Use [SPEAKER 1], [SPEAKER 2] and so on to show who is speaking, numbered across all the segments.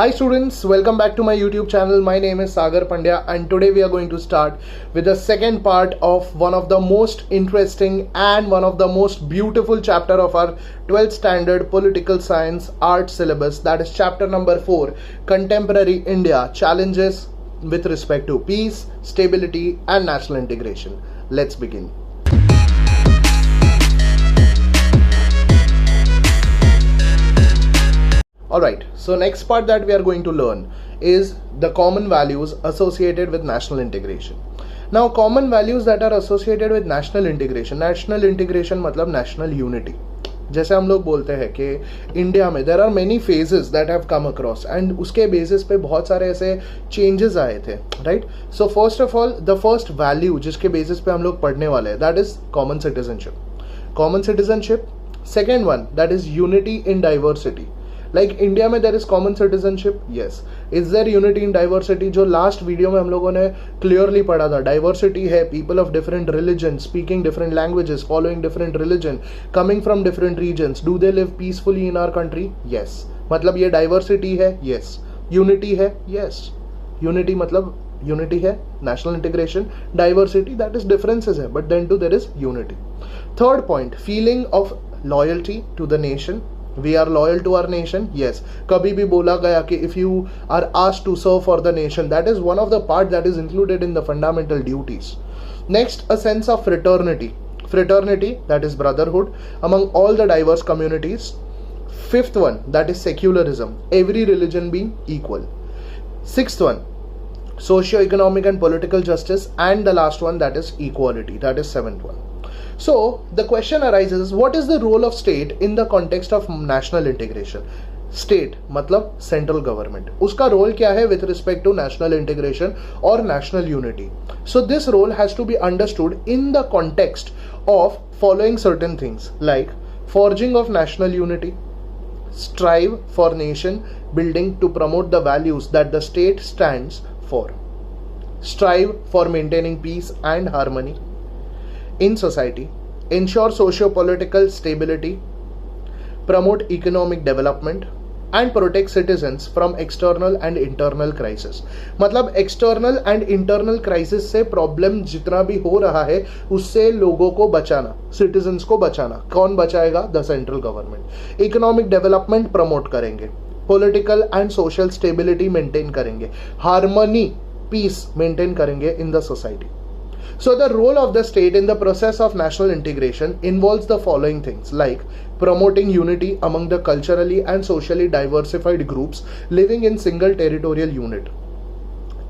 [SPEAKER 1] Hi students, welcome back to my YouTube channel. My name is Sagar Pandya and today we are going to start with the second part of one of the most interesting and one of the most beautiful chapter of our 12th standard political science art syllabus, that is chapter number 4, Contemporary India Challenges with respect to peace, stability and national integration. Let's begin. Alright, so next part that we are going to learn is the common values associated with national integration. Now common values that are associated with national integration मतलब national unity. जैसे हम लोग बोलते हैं कि India में there are many phases that have come across and उसके basis पे बहुत सारे ऐसे चेंजेस आए थे, right. So first of all the first value जिसके बेसिस पे हम लोग पढ़ने वाले हैं that is common citizenship. Second one that is unity in diversity. Like India में there is common citizenship, yes. Is there unity in diversity, जो last video में हम लोगों ने क्लियरली पढ़ा था. डाइवर्सिटी है people of different religion, speaking different languages, following different religion, coming from different regions. Do they live peacefully in our country? Yes. मतलब ये डाइवर्सिटी है, यस. यूनिटी है, यस. यूनिटी मतलब यूनिटी है, national integration. Diversity that is differences है, but then too there is unity. Third point, feeling of loyalty to the nation. We are loyal to our nation, yes. कभी भी बोला गया कि if you are asked to serve for the nation, that is one of the part that is included in the fundamental duties. Next, a sense of fraternity, that is brotherhood among all the diverse communities. Fifth one, that is secularism, every religion being equal. Sixth one, socio-economic and political justice, and the last one that is equality, that is seventh one. So the question arises, what is the role of state in the context of national integration? State मतलब central government, उसका role क्या है with respect to national integration और national unity? So this role has to be understood in the context of following certain things like forging of national unity, strive for nation building to promote the values that the state stands for, strive for maintaining peace and harmony in society, ensure socio-political stability, promote economic development and protect citizens from external and internal crisis. मतलब external and internal crisis से problem जितना भी हो रहा है उससे लोगों को बचाना, citizens को बचाना. कौन बचाएगा? The central government. Economic development promote करेंगे, political and social stability maintain करेंगे, harmony, peace maintain करेंगे in the society. So the role of the state in the process of national integration involves the following things like promoting unity among the culturally and socially diversified groups living in single territorial unit.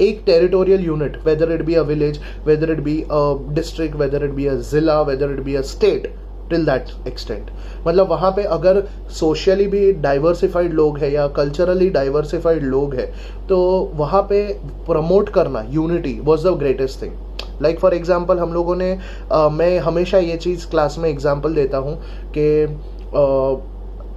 [SPEAKER 1] एक territorial unit, whether it be a village, whether it be a district, whether it be a zilla, whether it be a state, till that extent. मतलब वहाँ पे अगर socially भी diversified लोग है या culturally diversified लोग है तो वहाँ पे प्रमोट करना unity was the greatest thing. Like for example हम लोगों ने मैं हमेशा ये चीज़ क्लास में एग्जाम्पल देता हूँ कि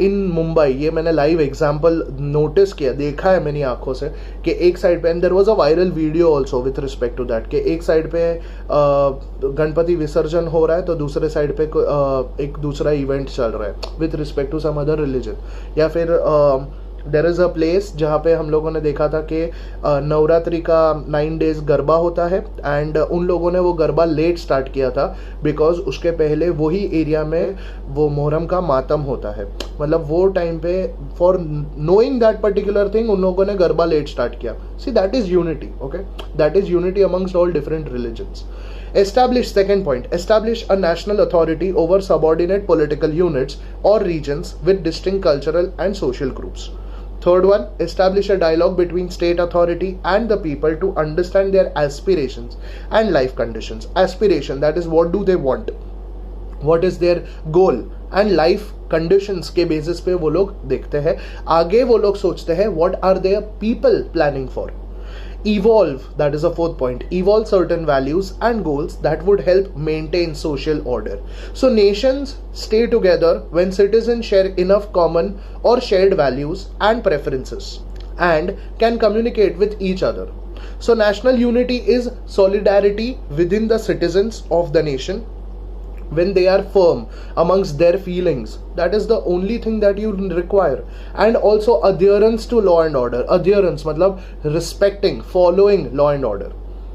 [SPEAKER 1] इन मुंबई, ये मैंने लाइव एग्जाम्पल नोटिस किया, देखा है मेरी आंखों से कि एक साइड पे, and there was a viral video also with respect to that, कि एक साइड पे गणपति विसर्जन हो रहा है तो दूसरे साइड पे एक दूसरा इवेंट चल रहा है with respect to some other religion. या फिर देयर इज़ अ प्लेस जहाँ पे हम लोगों ने देखा था कि नवरात्रि का 9 days गरबा होता है एंड उन लोगों ने वो गरबा लेट स्टार्ट किया था बिकॉज उसके पहले वही एरिया में वो मोहर्रम का मातम होता है. मतलब वो टाइम पे for knowing that particular thing उन लोगों ने गरबा लेट स्टार्ट किया. See that is unity, okay, that is unity amongst all different religions. Establish, second point, establish a national authority over subordinate political units or regions with distinct cultural and social groups. Third one, establish a dialogue between state authority and the people to understand their aspirations and life conditions. Aspiration, that is what do they want, what is their goal, and life conditions के basis पे वो लोग देखते हैं. आगे वो लोग सोचते हैं what are their people planning for. Evolve, that is a fourth point, evolve certain values and goals that would help maintain social order. So nations stay together when citizens share enough common or shared values and preferences and can communicate with each other. So national unity is solidarity within the citizens of the nation when they are firm amongst their feelings, that is the only thing that you require. And also adherence to law and order. Adherence matlab respecting, following law and order.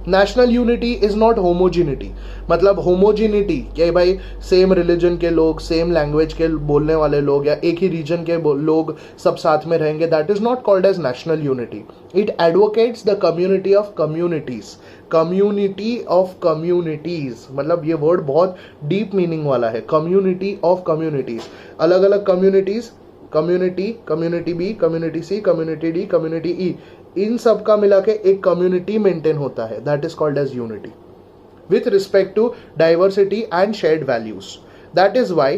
[SPEAKER 1] National unity is not homogeneity, मतलब homogeneity कि भाई same religion के लोग, same language के बोलने वाले लोग या एक ही रीजन के लोग सब साथ में रहेंगे, that is not called as national unity. It advocates the community of communities. Community of communities मतलब ये वर्ड बहुत डीप मीनिंग वाला है. कम्युनिटी ऑफ कम्युनिटीज, अलग अलग communities, community, community B, community C, community D, community E, इन सब का मिला के एक कम्युनिटी मेंटेन होता है. That is called as unity with respect to diversity and shared values. That is why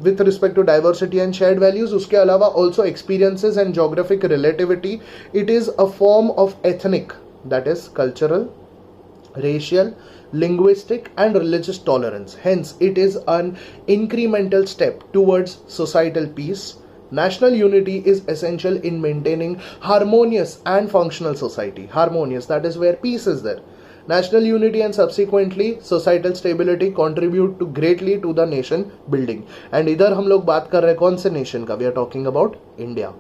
[SPEAKER 1] with respect to diversity and shared values, उसके अलावा also experiences and geographic relativity. It is a form of ethnic, that is cultural, racial, linguistic and religious tolerance. Hence, it is an incremental step towards societal peace. National unity is essential in maintaining harmonious and functional society. Harmonious, that is where peace is there. National unity and subsequently societal stability contribute to greatly to the nation building. And इधर हम लोग बात कर रहे हैं कौन से nation का? We are talking about India.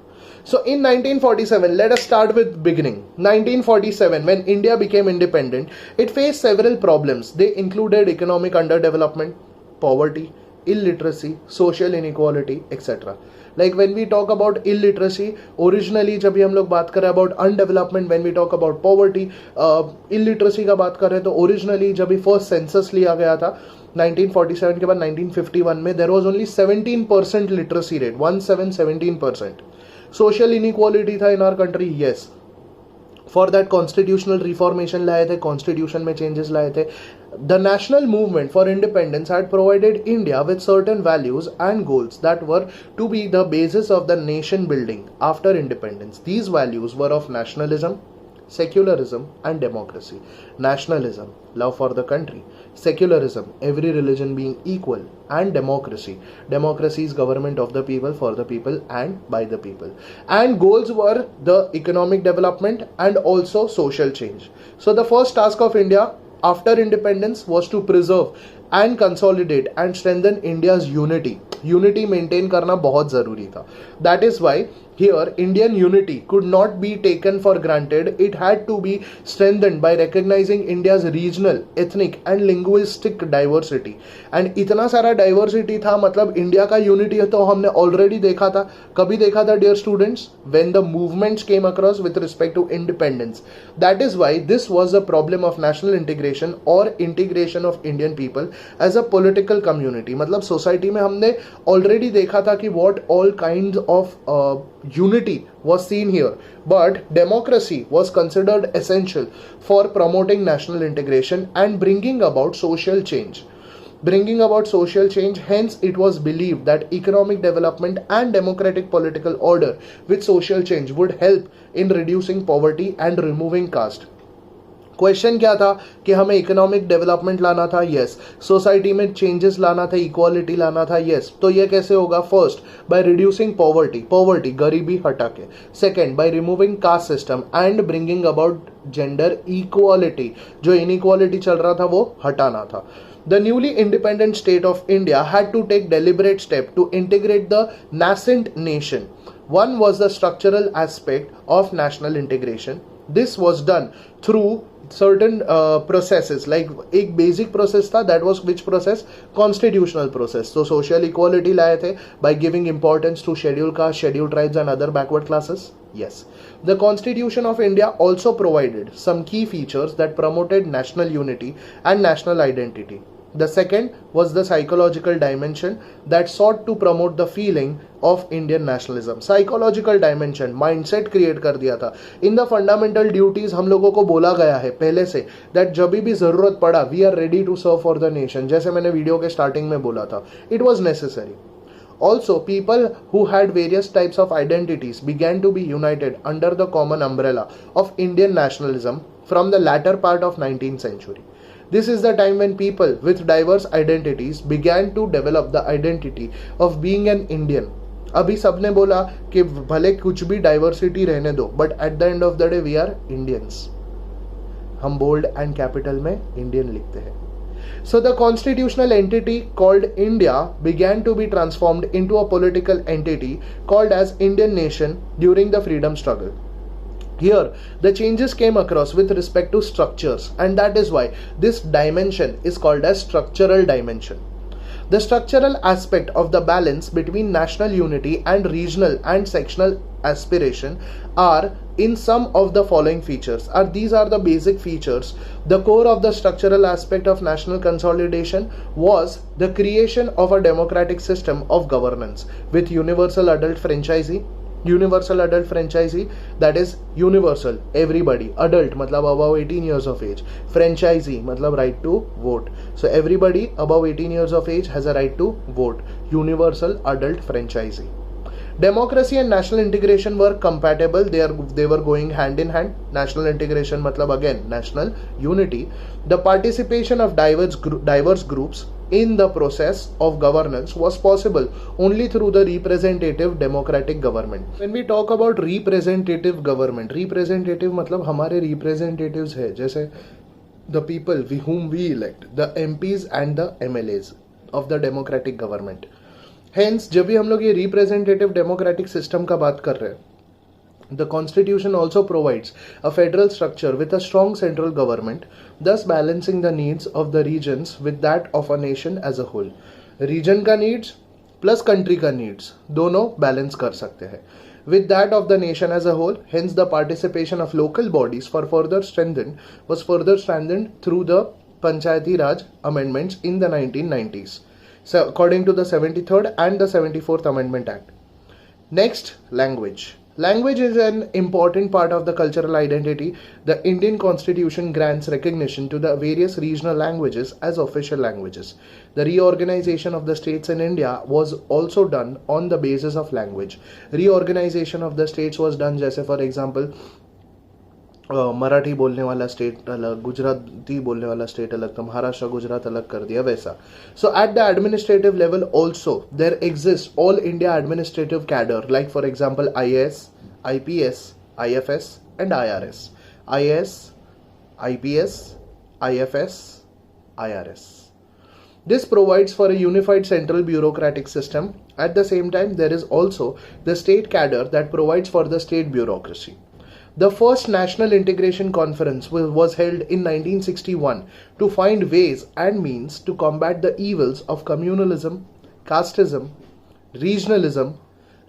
[SPEAKER 1] So in 1947, let us start with beginning. 1947, when India became independent, it faced several problems. They included economic underdevelopment, poverty, illiteracy, social inequality, etc. Like when we talk about illiteracy, originally जब भी हम लोग बात कर रहे हैं about undevelopment, when we talk about poverty, illiteracy का बात कर रहे हैं तो originally जब भी first census लिया गया था 1947 के बाद 1951 में there was only 17% literacy rate, 17%. Social inequality था in our country, yes. For that constitutional reformation लाए थे, कॉन्स्टिट्यूशन में चेंजेस लाए थे. The national movement for independence had provided India with certain values and goals that were to be the basis of the nation building after independence. These values were of nationalism, secularism and democracy. Nationalism, love for the country. Secularism, every religion being equal. And democracy, democracy is government of the people, for the people and by the people. And goals were the economic development and also social change. So the first task of India after independence was to preserve and consolidate and strengthen India's unity. Unity maintain करना बहुत ज़रूरी था. That is why here Indian unity could not be taken for granted. It had to be strengthened by recognizing India's regional, ethnic and linguistic diversity. And इतना सारा diversity था, मतलब India का unity तो हमने already देखा था. कभी देखा था dear students? When the movements came across with respect to independence. That is why this was a problem of national integration or integration of Indian people as a political community. मतलब society में हमने already देखा था कि what all kinds of unity was seen here, but democracy was considered essential for promoting national integration and bringing about social change. Hence it was believed that economic development and democratic political order with social change would help in reducing poverty and removing caste. Question क्या था कि हमें economic development लाना था, yes. Society में changes लाना था, equality लाना था, यस. तो ये कैसे होगा? फर्स्ट, बाय रिड्यूसिंग पॉवर्टी, गरीबी हटा के. Second, by removing caste system and bringing about gender equality. जो इनइक्वालिटी चल रहा था वो हटाना था. The newly independent state of India had to take deliberate step to integrate the nascent nation. One was the structural aspect of national integration. This was done through certain processes. Like एक basic process था, that was which process? Constitutional process. So social equality लाए थे by giving importance to scheduled caste, scheduled tribes and other backward classes. Yes. The Constitution of India also provided some key features that promoted national unity and national identity. The second was the psychological dimension that sought to promote the feeling of Indian nationalism. Psychological dimension, mindset create कर दिया था. In the fundamental duties हम लोगों को बोला गया है पहले से that जब भी ज़रूरत पड़ा we are ready to serve for the nation. जैसे मैंने वीडियो के स्टार्टिंग में बोला था, it was necessary. Also, people who had various types of identities began to be united under the common umbrella of Indian nationalism from the latter part of 19th century. This is the time when people with diverse identities began to develop the identity of being an Indian. अभी सबने बोला कि भले कुछ भी diversity रहने दो, but at the end of the day we are Indians. हम बोल्ड एंड कैपिटल में इंडियन लिखते हैं. So the constitutional entity called India began to be transformed into a political entity called as Indian nation during the freedom struggle. Here, the changes came across with respect to structures, and that is why this dimension is called as structural dimension. The structural aspect of the balance between national unity and regional and sectional aspiration are in some of the following features. These are the basic features. The core of the structural aspect of national consolidation was the creation of a democratic system of governance with universal adult franchisee, that is universal, everybody, adult matlab above 18 years of age, franchisee matlab right to vote. So everybody above 18 years of age has a right to vote. Universal adult franchisee. Democracy and national integration were compatible. They were going hand in hand. National integration matlab again national unity. The participation of diverse groups in the process of governance was possible only through the representative democratic government. When we talk about representative government, representative matlab हमारे representatives है, जैसे the people whom we elect, the MPs and the MLAs of the democratic government. Hence जब भी हम लोग ये representative democratic system का बात कर रहे हैं, the constitution also provides a federal structure with a strong central government, thus balancing the needs of the regions with that of a nation as a whole. Region का needs plus country का needs दोनों balance कर सकते हैं with that of the nation as a whole. Hence the participation of local bodies was further strengthened through the Panchayati Raj amendments in the 1990s. So according to the 73rd and the 74th Amendment Act. Next, language. Language is an important part of the cultural identity. The Indian Constitution grants recognition to the various regional languages as official languages. The reorganization of the states in India was also done on the basis of language. Reorganization of the states was done, जैसे for example, Marathi बोलने वाला state अलग, गुजराती बोलने वाला state अलग, तो महाराष्ट्र गुजरात अलग कर दिया वैसा. So at the administrative level also there exist all India administrative cadre, like for example IAS, IPS, IFS and IRS. IAS, IPS, IFS, IRS. This provides for a unified central bureaucratic system. At the same time, there is also the state cadre that provides for the state bureaucracy. The first National Integration Conference was held in 1961 to find ways and means to combat the evils of communalism, casteism, regionalism,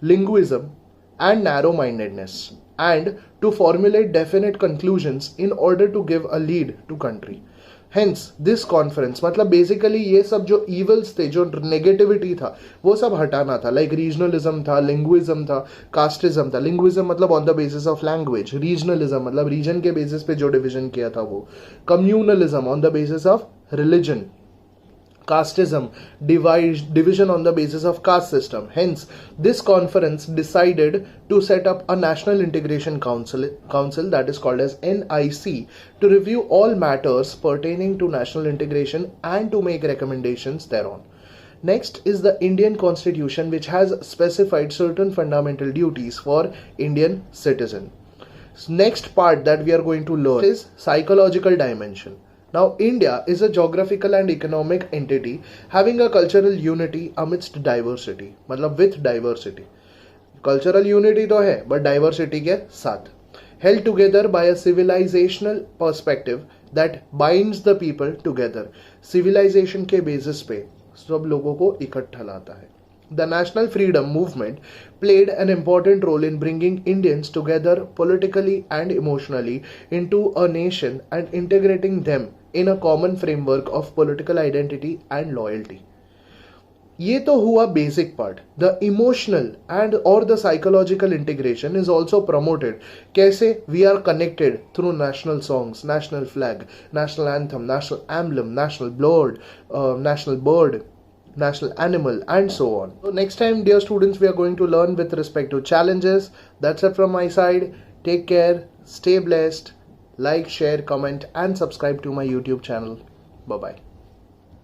[SPEAKER 1] linguism, and narrow-mindedness, and to formulate definite conclusions in order to give a lead to country. Hence this conference मतलब basically ये सब जो evils थे, जो negativity था, वो सब हटाना था. लाइक रीजनलिज्म था, लिंग्विज्म था, कास्टिज्म था. लिंग्विज्म मतलब on the basis of language, regionalism मतलब रीजन के बेसिस पे जो डिवीजन किया था वो, communalism on the basis of religion, casteism, division on the basis of caste system. Hence, this conference decided to set up a National Integration Council that is called as NIC to review all matters pertaining to national integration and to make recommendations thereon. Next is the Indian Constitution, which has specified certain fundamental duties for Indian citizen. Next part that we are going to learn is psychological dimension. Now, India is a geographical and economic entity having a cultural unity amidst diversity. मतलब with diversity. Cultural unity तो है, but diversity के साथ. Held together by a civilizational perspective that binds the people together. Civilization के basis पे सब लोगों को इकट्ठा लाता है. The National Freedom Movement played an important role in bringing Indians together politically and emotionally into a nation and integrating them in a common framework of political identity and loyalty. ये तो हुआ basic part. The emotional and or the psychological integration is also promoted. कैसे? We are connected through national songs, national flag, national anthem, national emblem, national bird, national animal, and so on. So next time, dear students, we are going to learn with respect to challenges. That's it from my side. Take care, stay blessed, like, share, comment, and subscribe to my YouTube channel. Bye bye.